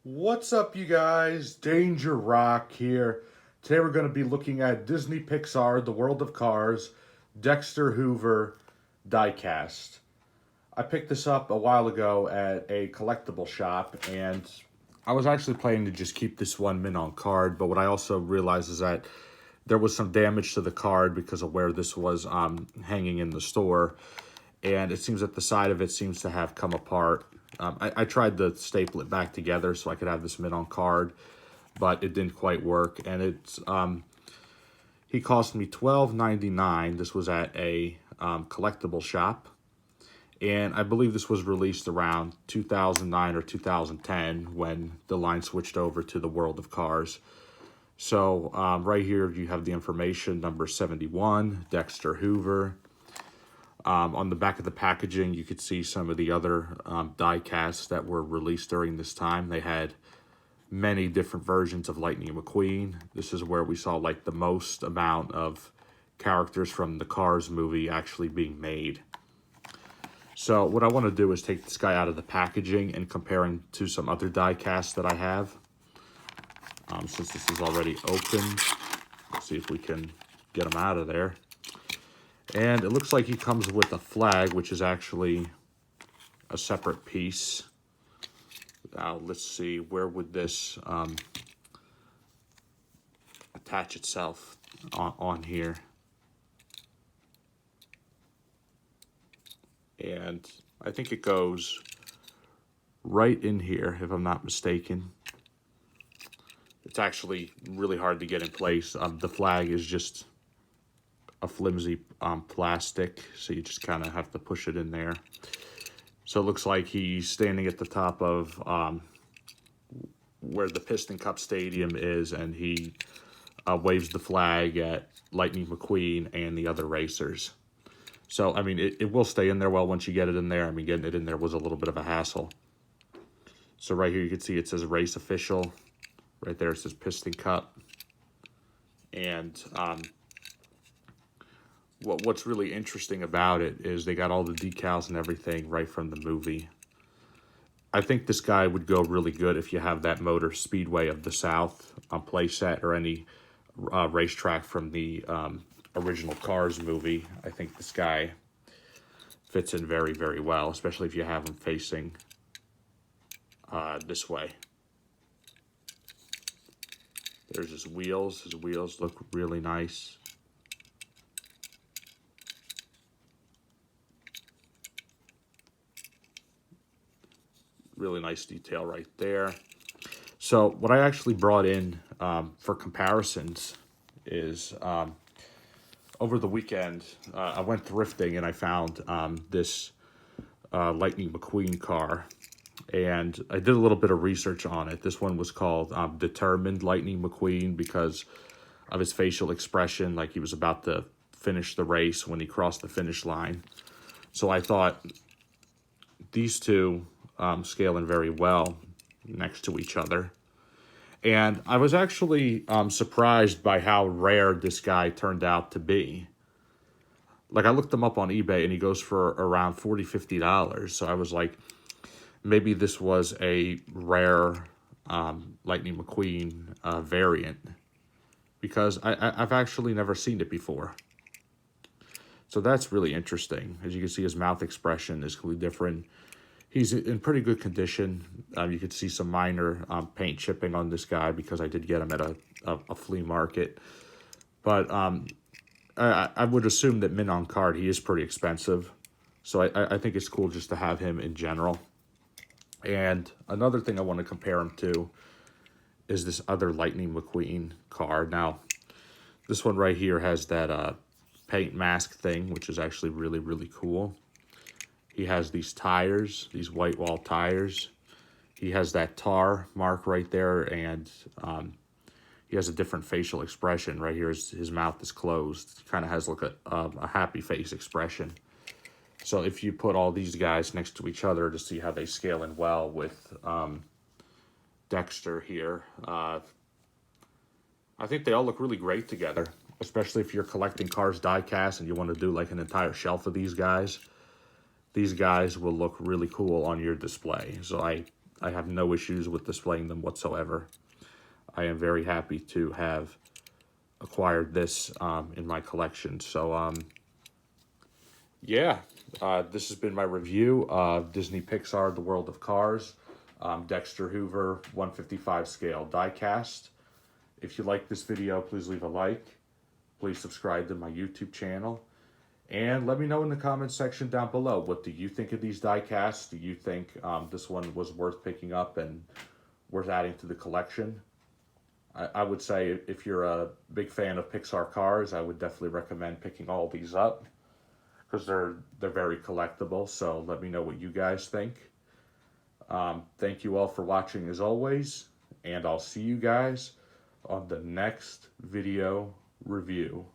What's up, you guys? Danger Rock here. Today we're going to be looking at Disney Pixar, The World of Cars, Dexter Hoover, Diecast. I picked this up a while ago at a collectible shop, and I was actually planning to just keep this one mint on card, but what I also realized is that there was some damage to the card because of where this was hanging in the store, and it seems that the side of it seems to have come apart. I tried to staple it back together so I could have this mint on card, but it didn't quite work. And he cost me $12.99. This was at a collectible shop, and I believe this was released around 2009 or 2010 when the line switched over to the World of Cars. So right here you have the information, number 71, Dexter Hoover. On the back of the packaging, you could see some of the other die casts that were released during this time. They had many different versions of Lightning McQueen. This is where we saw like the most amount of characters from the Cars movie actually being made. So what I want to do is take this guy out of the packaging and compare him to some other die casts that I have. Since this is already open, let's see if we can get him out of there. And it looks like he comes with a flag, which is actually a separate piece. Let's see, where would this attach itself on here? And I think it goes right in here, if I'm not mistaken. It's actually really hard to get in place. The flag is just a flimsy plastic, so you just kind of have to push it in there. So it looks like he's standing at the top of where the Piston Cup Stadium is, and he waves the flag at Lightning McQueen and the other racers. So, I mean, it will stay in there well once you get it in there. I mean, getting it in there was a little bit of a hassle. So right here you can see it says Race Official. Right there it says Piston Cup. And what's really interesting about it is they got all the decals and everything right from the movie. I think this guy would go really good if you have that Motor Speedway of the South on playset or any racetrack from the original Cars movie. I think this guy fits in very, very well, especially if you have him facing this way. There's his wheels. His wheels look really nice. Really nice detail right there. So what I actually brought in for comparisons is over the weekend, I went thrifting and I found this Lightning McQueen car. And I did a little bit of research on it. This one was called Determined Lightning McQueen because of his facial expression, like he was about to finish the race when he crossed the finish line. So I thought these two scale in very well next to each other. And I was actually surprised by how rare this guy turned out to be. Like, I looked him up on eBay and he goes for around $40, $50. So I was like, maybe this was a rare Lightning McQueen variant, because I've actually never seen it before. So that's really interesting. As you can see, his mouth expression is completely different. He's in pretty good condition. You could see some minor paint chipping on this guy because I did get him at a flea market. But I would assume that mint on card, he is pretty expensive. So I think it's cool just to have him in general. And another thing I want to compare him to is this other Lightning McQueen car. Now, this one right here has that paint mask thing, which is actually really, really cool. He has these tires, these white wall tires. He has that tar mark right there, and he has a different facial expression. Right here, his mouth is closed. Kind of has like a happy face expression. So if you put all these guys next to each other to see how they scale in well with Dexter here, I think they all look really great together, especially if you're collecting Cars diecast and you want to do like an entire shelf of these guys. These guys will look really cool on your display. So I I have no issues with displaying them whatsoever. I am very happy to have acquired this in my collection. So, yeah, this has been my review of Disney Pixar The World of Cars, Dexter Hoover 155 scale diecast. If you like this video, please leave a like. Please subscribe to my YouTube channel. And let me know in the comments section down below, what do you think of these diecasts? Do you think this one was worth picking up and worth adding to the collection? I would say if you're a big fan of Pixar cars, I would definitely recommend picking all these up because they're very collectible. So let me know what you guys think. Thank you all for watching as always, and I'll see you guys on the next video review.